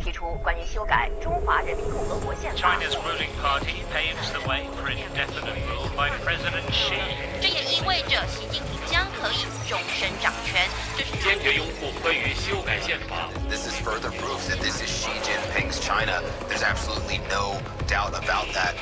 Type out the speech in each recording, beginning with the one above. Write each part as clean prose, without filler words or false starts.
提出关于修改中华人民共和国宪法。 China's ruling party paves the way for indefinite rule by President Xi. 这也意味着习近平将可以终身掌权。坚决拥护关于修改宪法。 This is further proof that this is Xi Jinping's China. There's absolutely no doubt about that.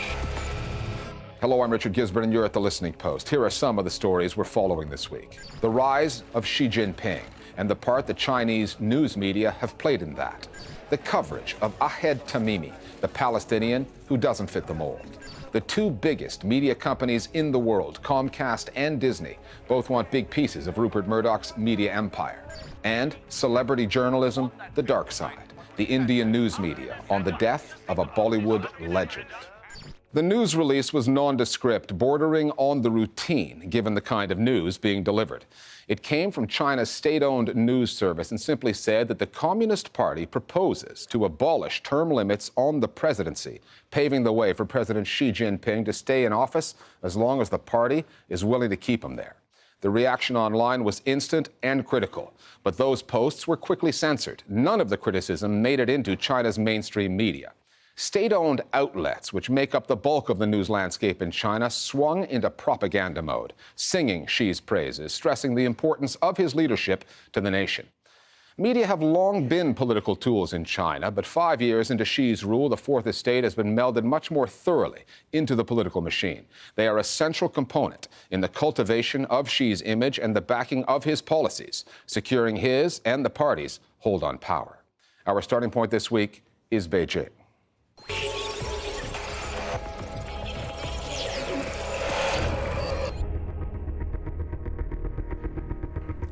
Hello, I'm Richard Gisbert, and you're at The Listening Post. Here are some of the stories we're following this week. The rise of Xi Jinping and the part the Chinese news media have played in that. The coverage of Ahed Tamimi, the Palestinian who doesn't fit the mold. The two biggest media companies in the world, Comcast and Disney, both want big pieces of Rupert Murdoch's media empire. And celebrity journalism, the dark side, the Indian news media on the death of a Bollywood legend. The news release was nondescript, bordering on the routine, given the kind of news being delivered. It came from China's state-owned news service and simply said that the Communist Party proposes to abolish term limits on the presidency, paving the way for President Xi Jinping to stay in office as long as the party is willing to keep him there. The reaction online was instant and critical, but those posts were quickly censored. None of the criticism made it into China's mainstream media. State-owned outlets, which make up the bulk of the news landscape in China, swung into propaganda mode, singing Xi's praises, stressing the importance of his leadership to the nation. Media have long been political tools in China, but 5 years into Xi's rule, the Fourth Estate has been melded much more thoroughly into the political machine. They are a central component in the cultivation of Xi's image and the backing of his policies, securing his and the party's hold on power. Our starting point this week is Beijing.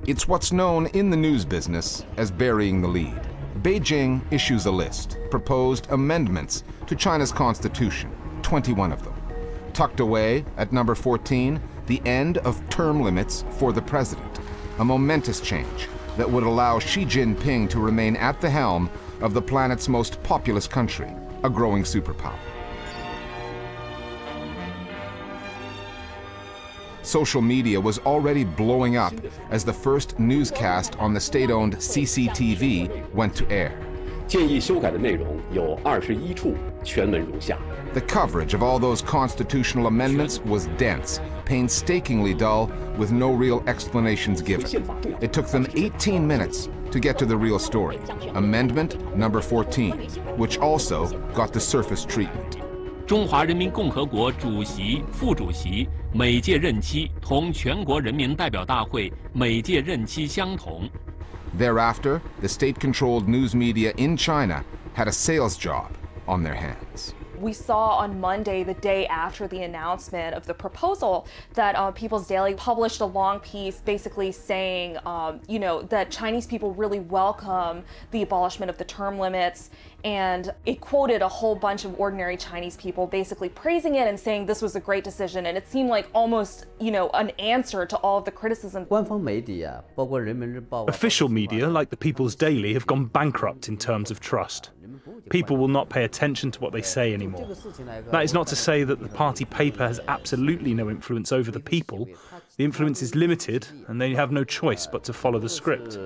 It's what's known in the news business as burying the lead. Beijing issues a list, proposed amendments to China's constitution, 21 of them. Tucked away at number 14, the end of term limits for the president, a momentous change that would allow Xi Jinping to remain at the helm of the planet's most populous country, a growing superpower. Social media was already blowing up as the first newscast on the state-owned CCTV went to air. 建议修改的内容有21处，全文如下。 The coverage of all those constitutional amendments was dense, painstakingly dull, with no real explanations given. It took them 18 minutes to get to the real story. Amendment number 14, which also got the surface treatment. 中华人民共和国主席、副主席每届任期同全国人民代表大会每届任期相同。 Thereafter, the state-controlled news media in China had a sales job on their hands. We saw on Monday, the day after the announcement of the proposal, that People's Daily published a long piece basically saying, that Chinese people really welcome the abolishment of the term limits. And it quoted a whole bunch of ordinary Chinese people basically praising it and saying this was a great decision. And it seemed like almost, an answer to all of the criticism. Official media, like the People's Daily, have gone bankrupt in terms of trust. People will not pay attention to what they say anymore. That is not to say that the party paper has absolutely no influence over the people. The influence is limited, and they have no choice but to follow the script.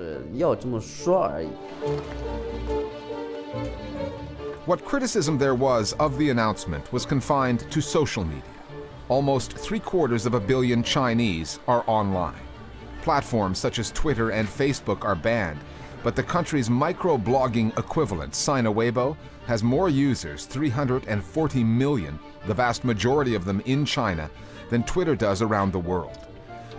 What criticism there was of the announcement was confined to social media. Almost 750 million Chinese are online. Platforms such as Twitter and Facebook are banned, but the country's micro-blogging equivalent, Sina Weibo, has more users, 340 million, the vast majority of them in China, than Twitter does around the world.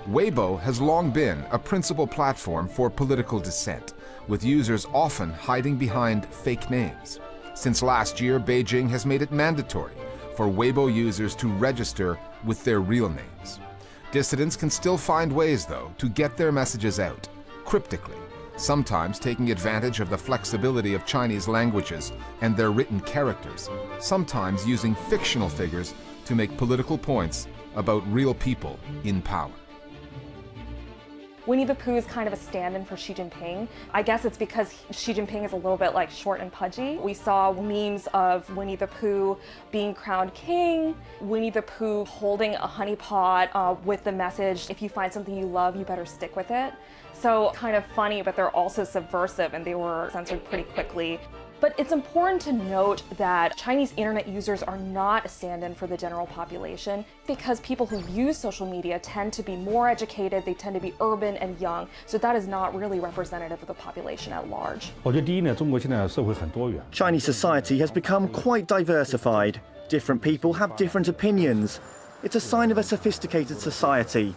Weibo has long been a principal platform for political dissent, with users often hiding behind fake names. Since last year, Beijing has made it mandatory for Weibo users to register with their real names. Dissidents can still find ways, though, to get their messages out, cryptically, sometimes taking advantage of the flexibility of Chinese languages and their written characters, sometimes using fictional figures to make political points about real people in power. Winnie the Pooh is kind of a stand-in for Xi Jinping. I guess it's because Xi Jinping is a little bit like short and pudgy. We saw memes of Winnie the Pooh being crowned king, Winnie the Pooh holding a honey pot with the message, if you find something you love, you better stick with it. So kind of funny, but they're also subversive, and they were censored pretty quickly. But it's important to note that Chinese internet users are not a stand-in for the general population because people who use social media tend to be more educated, they tend to be urban and young, so that is not really representative of the population at large. Chinese society has become quite diversified. Different people have different opinions. It's a sign of a sophisticated society.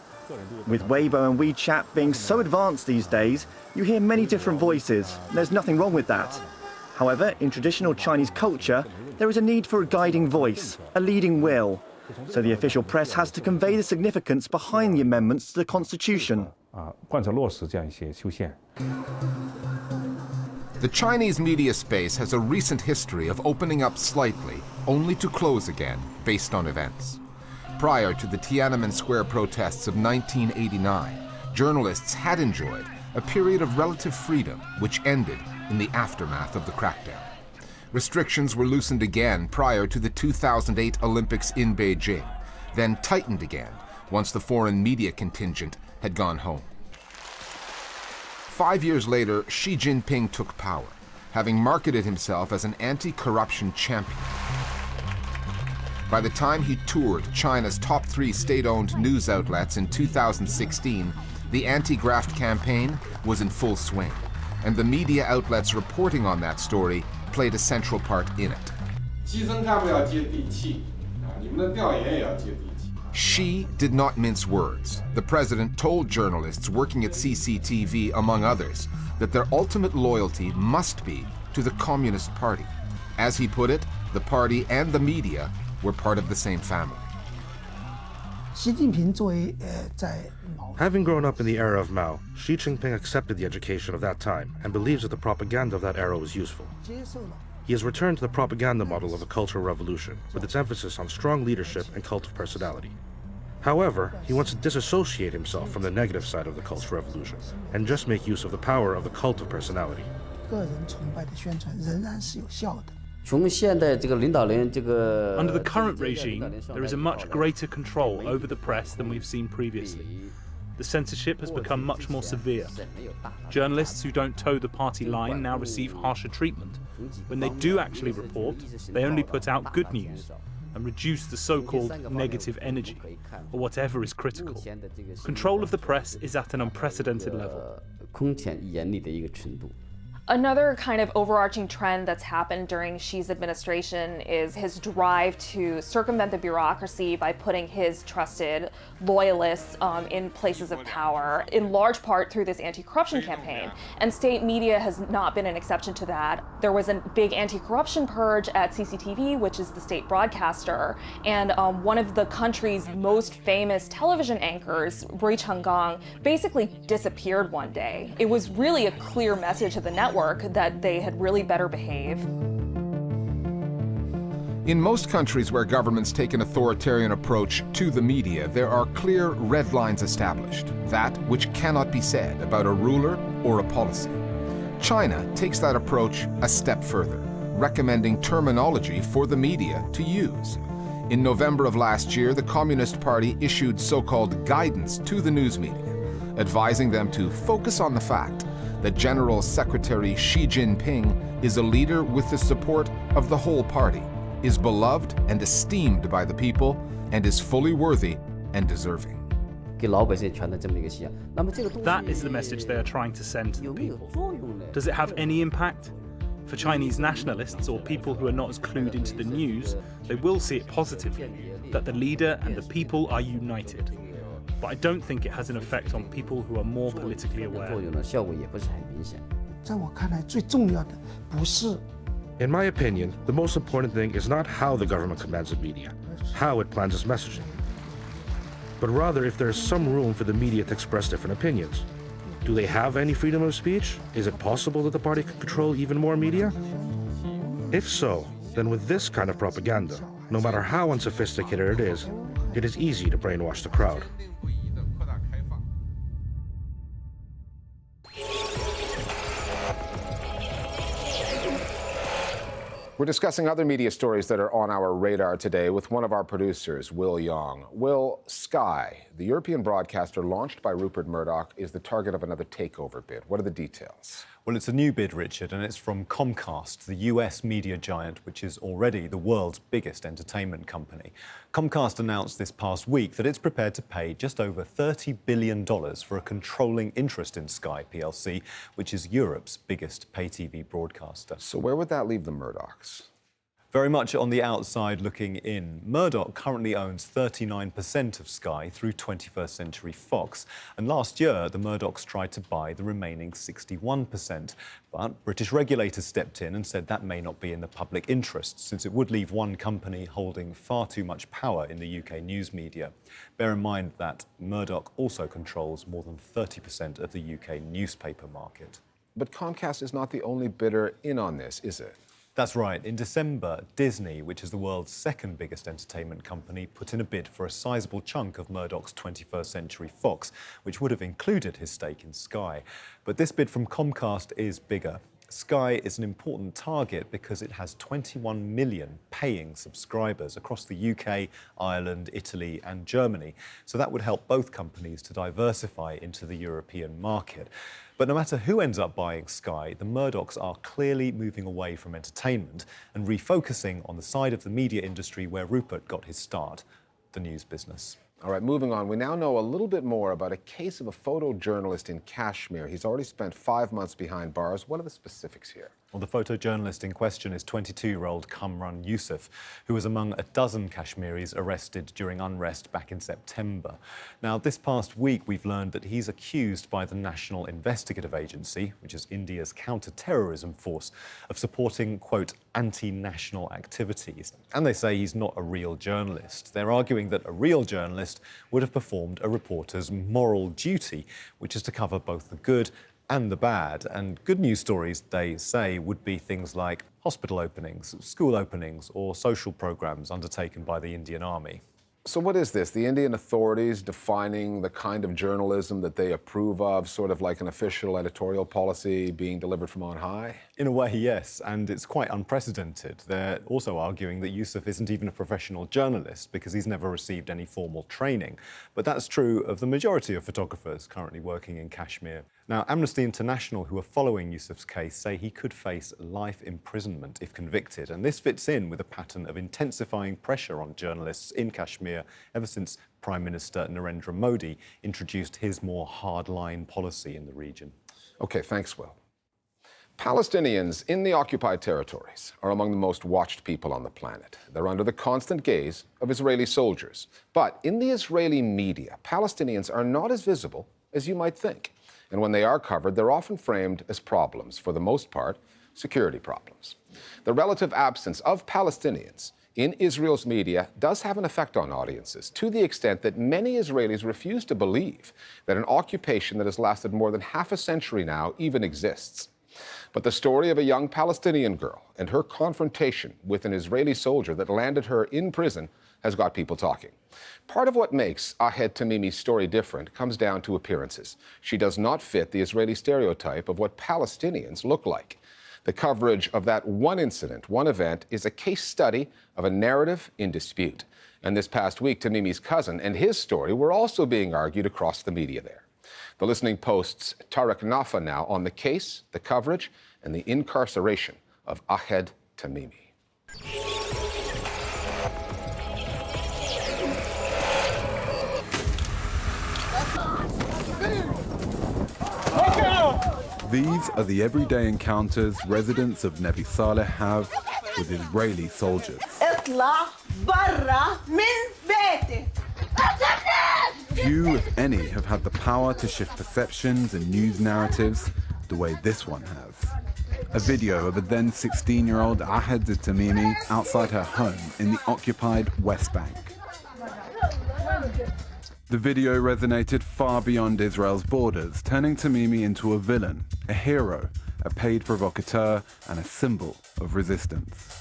With Weibo and WeChat being so advanced these days, you hear many different voices. There's nothing wrong with that. However, in traditional Chinese culture, there is a need for a guiding voice, a leading will. So the official press has to convey the significance behind the amendments to the Constitution. The Chinese media space has a recent history of opening up slightly, only to close again, based on events. Prior to the Tiananmen Square protests of 1989, journalists had enjoyed a period of relative freedom, which ended in the aftermath of the crackdown. Restrictions were loosened again prior to the 2008 Olympics in Beijing, then tightened again once the foreign media contingent had gone home. 5 years later, Xi Jinping took power, having marketed himself as an anti-corruption champion. By the time he toured China's top 3 state-owned news outlets in 2016, the anti-graft campaign was in full swing, and the media outlets reporting on that story played a central part in it. Xi did not mince words. The president told journalists working at CCTV, among others, that their ultimate loyalty must be to the Communist Party. As he put it, the party and the media were part of the same family. Having grown up in the era of Mao, Xi Jinping accepted the education of that time and believes that the propaganda of that era was useful. He has returned to the propaganda model of a cultural revolution, with its emphasis on strong leadership and cult of personality. However, he wants to disassociate himself from the negative side of the cultural revolution and just make use of the power of the cult of personality. Under the current regime, there is a much greater control over the press than we've seen previously. The censorship has become much more severe. Journalists who don't toe the party line now receive harsher treatment. When they do actually report, they only put out good news and reduce the so-called negative energy, or whatever is critical. Control of the press is at an unprecedented level. Another kind of overarching trend that's happened during Xi's administration is his drive to circumvent the bureaucracy by putting his trusted loyalists in places of power, in large part through this anti-corruption campaign. And state media has not been an exception to that. There was a big anti-corruption purge at CCTV, which is the state broadcaster, and one of the country's most famous television anchors, Ri Changgang, basically disappeared one day. It was really a clear message to the network that they had really better behave. In most countries where governments take an authoritarian approach to the media, there are clear red lines established, that which cannot be said about a ruler or a policy. China takes that approach a step further, recommending terminology for the media to use. In November of last year, the Communist Party issued so-called guidance to the news media, advising them to focus on the fact that General Secretary Xi Jinping is a leader with the support of the whole party, is beloved and esteemed by the people, and is fully worthy and deserving. That is the message they are trying to send to the people. Does it have any impact? For Chinese nationalists or people who are not as clued into the news, they will see it positively, that the leader and the people are united. But I don't think it has an effect on people who are more politically aware. In my opinion, the most important thing is not how the government commands the media, how it plans its messaging, but rather if there is some room for the media to express different opinions. Do they have any freedom of speech? Is it possible that the party can control even more media? If so, then with this kind of propaganda, no matter how unsophisticated it is easy to brainwash the crowd. We're discussing other media stories that are on our radar today with one of our producers, Will Young. Will, Sky, the European broadcaster launched by Rupert Murdoch, is the target of another takeover bid. What are the details? Well, it's a new bid, Richard, and it's from Comcast, the US media giant, which is already the world's biggest entertainment company. Comcast announced this past week that it's prepared to pay just over $30 billion for a controlling interest in Sky plc, which is Europe's biggest pay TV broadcaster. So where would that leave the Murdochs? Very much on the outside looking in. Murdoch currently owns 39% of Sky through 21st Century Fox. And last year, the Murdochs tried to buy the remaining 61%. But British regulators stepped in and said that may not be in the public interest, since it would leave one company holding far too much power in the UK news media. Bear in mind that Murdoch also controls more than 30% of the UK newspaper market. But Comcast is not the only bidder in on this, is it? That's right. In December, Disney, which is the world's second biggest entertainment company, put in a bid for a sizable chunk of Murdoch's 21st Century Fox, which would have included his stake in Sky. But this bid from Comcast is bigger. Sky is an important target because it has 21 million paying subscribers across the UK, Ireland, Italy and Germany. So that would help both companies to diversify into the European market. But no matter who ends up buying Sky, the Murdochs are clearly moving away from entertainment and refocusing on the side of the media industry where Rupert got his start, the news business. All right, moving on. We now know a little bit more about a case of a photojournalist in Kashmir. He's already spent 5 months behind bars. What are the specifics here? Well, the photojournalist in question is 22-year-old Kamran Yusuf, who was among a dozen Kashmiris arrested during unrest back in September. Now, this past week, we've learned that he's accused by the National Investigative Agency, which is India's counter-terrorism force, of supporting, quote, anti-national activities. And they say he's not a real journalist. They're arguing that a real journalist would have performed a reporter's moral duty, which is to cover both the good and the bad. And good news stories, they say, would be things like hospital openings, school openings, or social programs undertaken by the Indian Army. So what is this? The Indian authorities defining the kind of journalism that they approve of, sort of like an official editorial policy being delivered from on high? In a way, yes, and it's quite unprecedented. They're also arguing that Yusuf isn't even a professional journalist because he's never received any formal training. But that's true of the majority of photographers currently working in Kashmir. Now, Amnesty International, who are following Yusuf's case, say he could face life imprisonment if convicted. And this fits in with a pattern of intensifying pressure on journalists in Kashmir ever since Prime Minister Narendra Modi introduced his more hardline policy in the region. OK, thanks, Will. Palestinians in the occupied territories are among the most watched people on the planet. They're under the constant gaze of Israeli soldiers. But in the Israeli media, Palestinians are not as visible as you might think. And when they are covered, they're often framed as problems, for the most part, security problems. The relative absence of Palestinians in Israel's media does have an effect on audiences, to the extent that many Israelis refuse to believe that an occupation that has lasted more than half a century now even exists. But the story of a young Palestinian girl and her confrontation with an Israeli soldier that landed her in prison has got people talking. Part of what makes Ahed Tamimi's story different comes down to appearances. She does not fit the Israeli stereotype of what Palestinians look like. The coverage of that one incident, one event, is a case study of a narrative in dispute. And this past week, Tamimi's cousin and his story were also being argued across the media there. The Listening Post's Tarek Nafa now on the case, the coverage, and the incarceration of Ahed Tamimi. These are the everyday encounters residents of Nebi Saleh have with Israeli soldiers. Few, if any, have had the power to shift perceptions and news narratives the way this one has. A video of a then 16-year-old Ahed Tamimi outside her home in the occupied West Bank. The video resonated far beyond Israel's borders, turning Tamimi into a villain, a hero, a paid provocateur, and a symbol of resistance.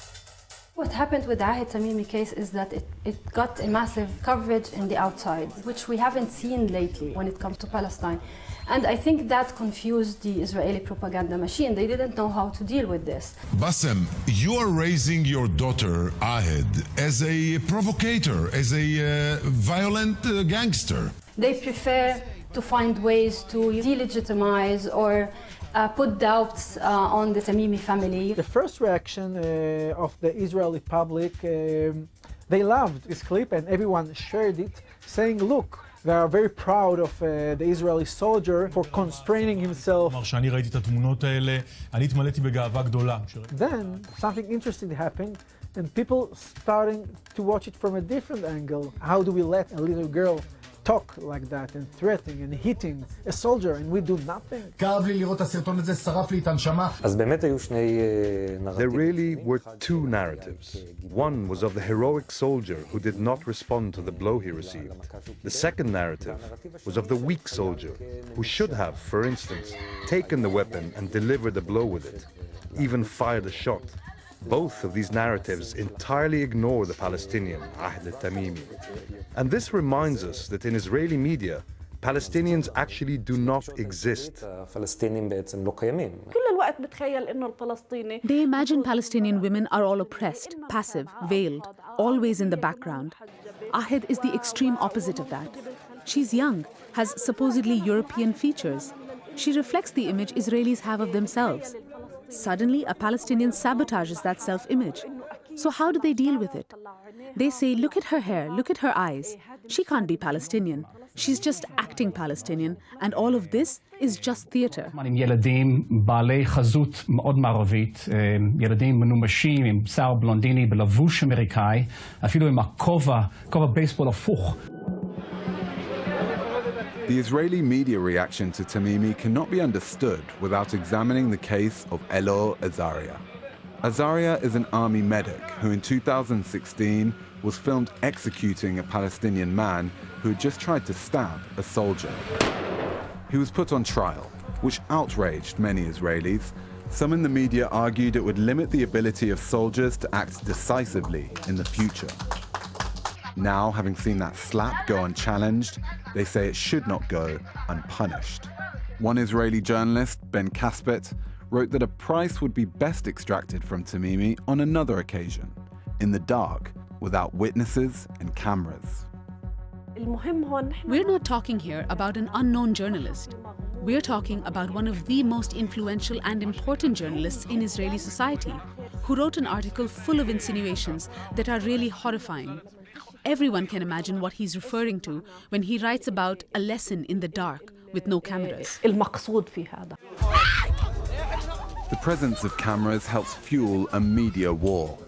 What happened with the Ahed Tamimi case is that it got a massive coverage in the outside, which we haven't seen lately when it comes to Palestine. And I think that confused the Israeli propaganda machine. They didn't know how to deal with this. Bassem, you are raising your daughter, Ahed, as a provocateur, as a violent gangster. They prefer to find ways to delegitimize or put doubts on the Tamimi family. The first reaction of the Israeli public, they loved this clip and everyone shared it, saying, look, they are very proud of the Israeli soldier for constraining himself. Then something interesting happened and people starting to watch it from a different angle. How do we let a little girl talk like that and threatening and hitting a soldier and we do nothing? There really were two narratives. One was of the heroic soldier who did not respond to the blow he received. The second narrative was of the weak soldier who should have, for instance, taken the weapon and delivered the blow with it, even fired a shot. Both of these narratives entirely ignore the Palestinian, Ahed Tamimi. And this reminds us that in Israeli media, Palestinians actually do not exist. They imagine Palestinian women are all oppressed, passive, veiled, always in the background. Ahed is the extreme opposite of that. She's young, has supposedly European features. She reflects the image Israelis have of themselves. Suddenly, a Palestinian sabotages that self-image. So how do they deal with it? They say, look at her hair, look at her eyes. She can't be Palestinian. She's just acting Palestinian, and all of this is just theater. ילדים בעלי חזות מאוד מערבית, ילדים מנומשים עם שיער בלונדיני בלבוש אמריקאי, אפילו עם הכובע בייסבול הפוך. The Israeli media reaction to Tamimi cannot be understood without examining the case of Elor Azaria. Azaria is an army medic who in 2016 was filmed executing a Palestinian man who had just tried to stab a soldier. He was put on trial, which outraged many Israelis. Some in the media argued it would limit the ability of soldiers to act decisively in the future. Now, having seen that slap go unchallenged, they say it should not go unpunished. One Israeli journalist, Ben Kaspet, wrote that a price would be best extracted from Tamimi on another occasion, in the dark, without witnesses and cameras. We're not talking here about an unknown journalist. We're talking about one of the most influential and important journalists in Israeli society, who wrote an article full of insinuations that are really horrifying. Everyone can imagine what he's referring to when he writes about a lesson in the dark with no cameras. The presence of cameras helps fuel a media war.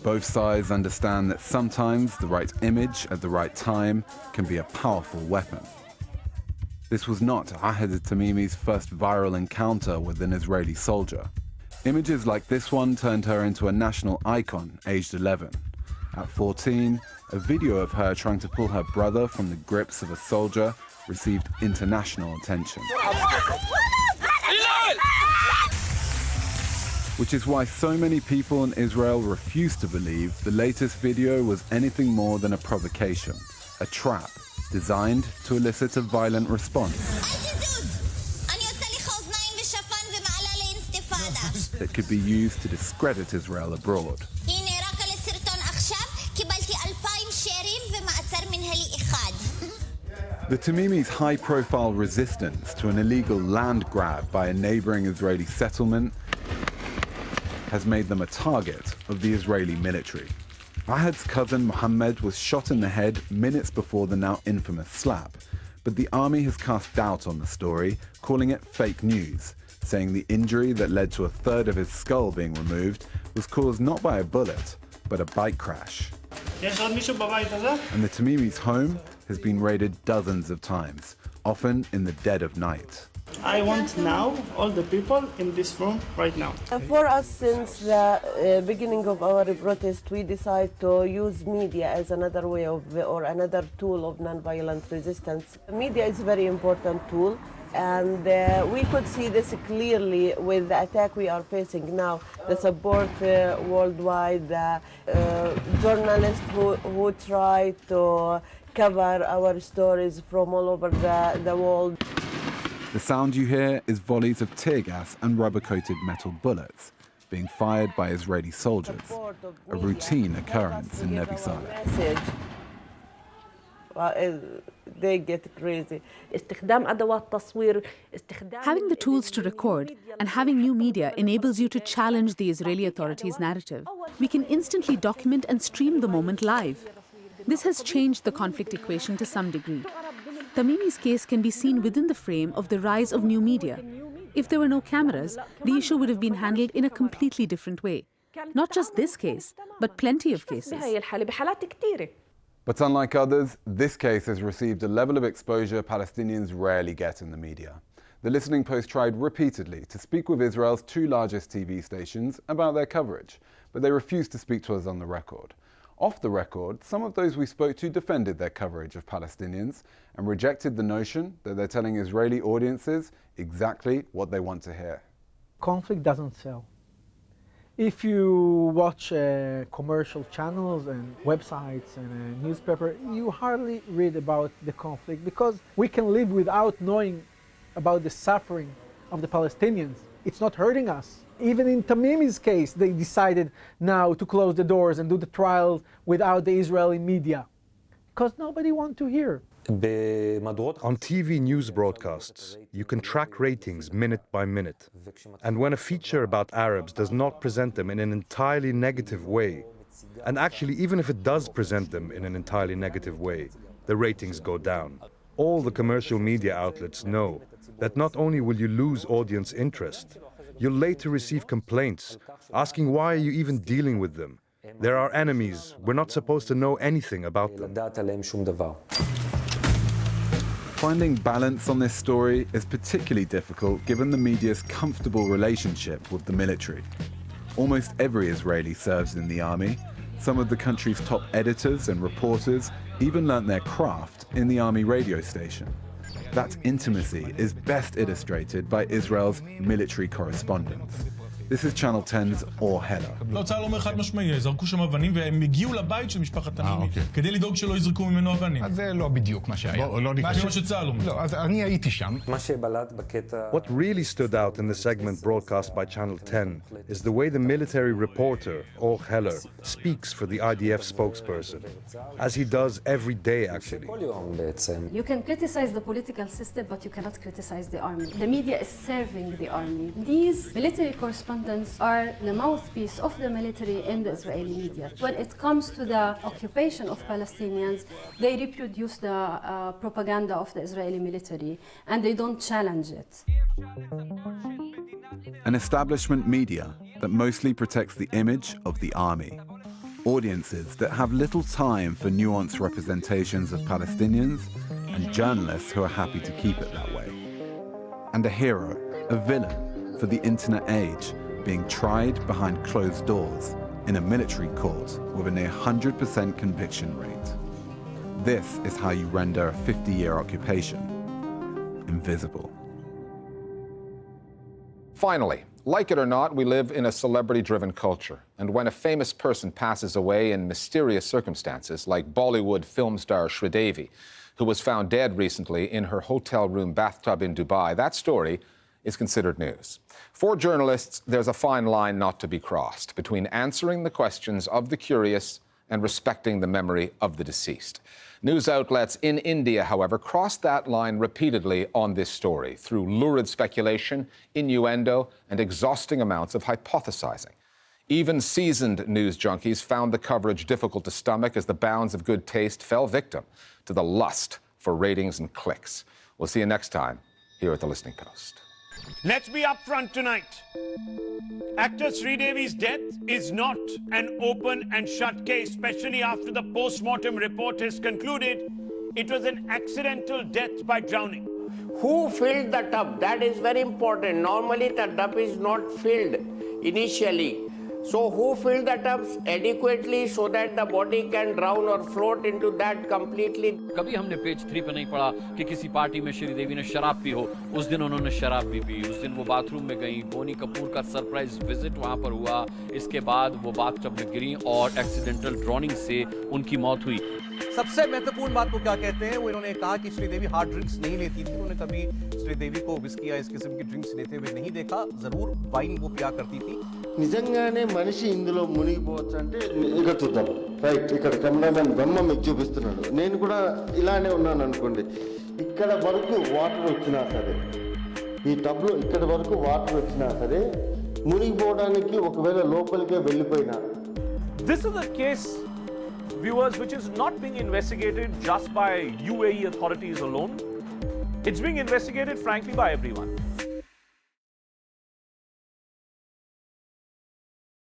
Both sides understand that sometimes the right image at the right time can be a powerful weapon. This was not Ahed Tamimi's first viral encounter with an Israeli soldier. Images like this one turned her into a national icon aged 11. At 14, a video of her trying to pull her brother from the grips of a soldier received international attention. Which is why so many people in Israel refuse to believe the latest video was anything more than a provocation, a trap designed to elicit a violent response that could be used to discredit Israel abroad. The Tamimi's high-profile resistance to an illegal land grab by a neighboring Israeli settlement has made them a target of the Israeli military. Ahed's cousin Mohammed was shot in the head minutes before the now infamous slap, but the army has cast doubt on the story, calling it fake news, saying the injury that led to a third of his skull being removed was caused not by a bullet, but a bike crash. And the Tamimi's home has been raided dozens of times, often in the dead of night. I want now all the people in this room right now. For us, since the beginning of our protest, we decided to use media as another way of, or another tool of nonviolent resistance. Media is a very important tool, and we could see this clearly with the attack we are facing now. The support worldwide, the journalists who try to cover our stories from all over the world. The sound you hear is volleys of tear gas and rubber-coated metal bullets being fired by Israeli soldiers, a routine occurrence in Nebi Saleh. they get crazy. Having the tools to record and having new media enables you to challenge the Israeli authorities' narrative. We can instantly document and stream the moment live. This has changed the conflict equation to some degree. Tamimi's case can be seen within the frame of the rise of new media. If there were no cameras, the issue would have been handled in a completely different way. Not just this case, but plenty of cases. But unlike others, this case has received a level of exposure Palestinians rarely get in the media. The Listening Post tried repeatedly to speak with Israel's two largest TV stations about their coverage, but they refused to speak to us on the record. Off the record, some of those we spoke to defended their coverage of Palestinians and rejected the notion that they're telling Israeli audiences exactly what they want to hear. Conflict doesn't sell. If you watch commercial channels and websites and a newspaper, you hardly read about the conflict because we can live without knowing about the suffering of the Palestinians. It's not hurting us. Even in Tamimi's case, they decided now to close the doors and do the trial without the Israeli media because nobody wants to hear. On TV news broadcasts, you can track ratings minute by minute. And when a feature about Arabs does not present them in an entirely negative way, and actually even if it does present them in an entirely negative way, the ratings go down. All the commercial media outlets know that not only will you lose audience interest, you'll later receive complaints asking why are you even dealing with them. They're our enemies. We're not supposed to know anything about them. Finding balance on this story is particularly difficult given the media's comfortable relationship with the military. Almost every Israeli serves in the army. Some of the country's top editors and reporters even learnt their craft in the army radio station. That intimacy is best illustrated by Israel's military correspondents. This is Channel 10's Or Heller. צה"ל אומר חד משמעי, זרקו שם אבנים והם הגיעו לבית של משפחת תמימי כדי לדאוג שלא יזרקו ממנו אבנים. אז זה לא בדיוק מה שהיה. מה שצה"ל אומר. לא, אז אני הייתי שם. What really stood out in the segment broadcast by Channel 10 is the way the military reporter, Or Heller, speaks for the IDF spokesperson, as he does every day actually. You can criticize the political system, but you cannot criticize the army. The media is serving the army. These military correspondents are the mouthpiece of the military in the Israeli media. When it comes to the occupation of Palestinians, they reproduce the propaganda of the Israeli military and they don't challenge it. An establishment media that mostly protects the image of the army. Audiences that have little time for nuanced representations of Palestinians and journalists who are happy to keep it that way. And a hero, a villain for the internet age, being tried behind closed doors in a military court with a near 100% conviction rate. This is how you render a 50-year occupation invisible. Finally, like it or not, we live in a celebrity-driven culture. And when a famous person passes away in mysterious circumstances, like Bollywood film star Sridevi, who was found dead recently in her hotel room bathtub in Dubai, that story is considered news. For journalists, there's a fine line not to be crossed between answering the questions of the curious and respecting the memory of the deceased. News outlets in India, however, crossed that line repeatedly on this story through lurid speculation, innuendo, and exhausting amounts of hypothesizing. Even seasoned news junkies found the coverage difficult to stomach as the bounds of good taste fell victim to the lust for ratings and clicks. We'll see you next time here at The Listening Post. Let's be upfront tonight. Actor Sridevi's death is not an open and shut case, especially after the post-mortem report has concluded it was an accidental death by drowning. Who filled the tub? That is very important. Normally the tub is not filled initially. So who filled the tubs adequately so that the body can drown or float into that completely? कभी हमने page 3 पे नहीं पढ़ा कि किसी party में श्रीदेवी ने शराब पी हो। उस दिन उन्होंने शराब भी पी। उस दिन वो बाथरूम में गई। बोनी कपूर का सरप्राइज विजिट वहां पर हुआ। इसके बाद वो बाथटब में गिरी और एक्सीडेंटल ड्राउनिंग से उनकी मौत हुई। सबसे महत्वपूर्ण बात को क्या कहते हैं वो इन्होंने कहा कि श्रीदेवी हार्ड ड्रिंक्स नहीं लेती थी। उन्होंने कभी श्रीदेवी को विस्की या इस किस्म की ड्रिंक्स लेते हुए नहीं देखा। जरूर वाइन वो पिया करती थी। నిజంగానే మనిషి ఇందులో మునిగిపోవచ్చు అంటే ఇక చూద్దాం రైట్ ఇక్కడ కెమెరామెన్ బ్రహ్మ మీకు చూపిస్తున్నాడు. నేను కూడా ఇలానే ఉన్నాను అనుకోండి. ఇక్కడ వరకు వాటర్ వచ్చినా సరే, ఈ టబ్లో ఇక్కడ వరకు వాటర్ వచ్చినా సరే మునిగిపోవడానికి ఒకవేళ లోపలికే వెళ్ళిపోయినా. This is a case, viewers, which is not being investigated just by UAE authorities alone. It's being investigated, frankly, by everyone.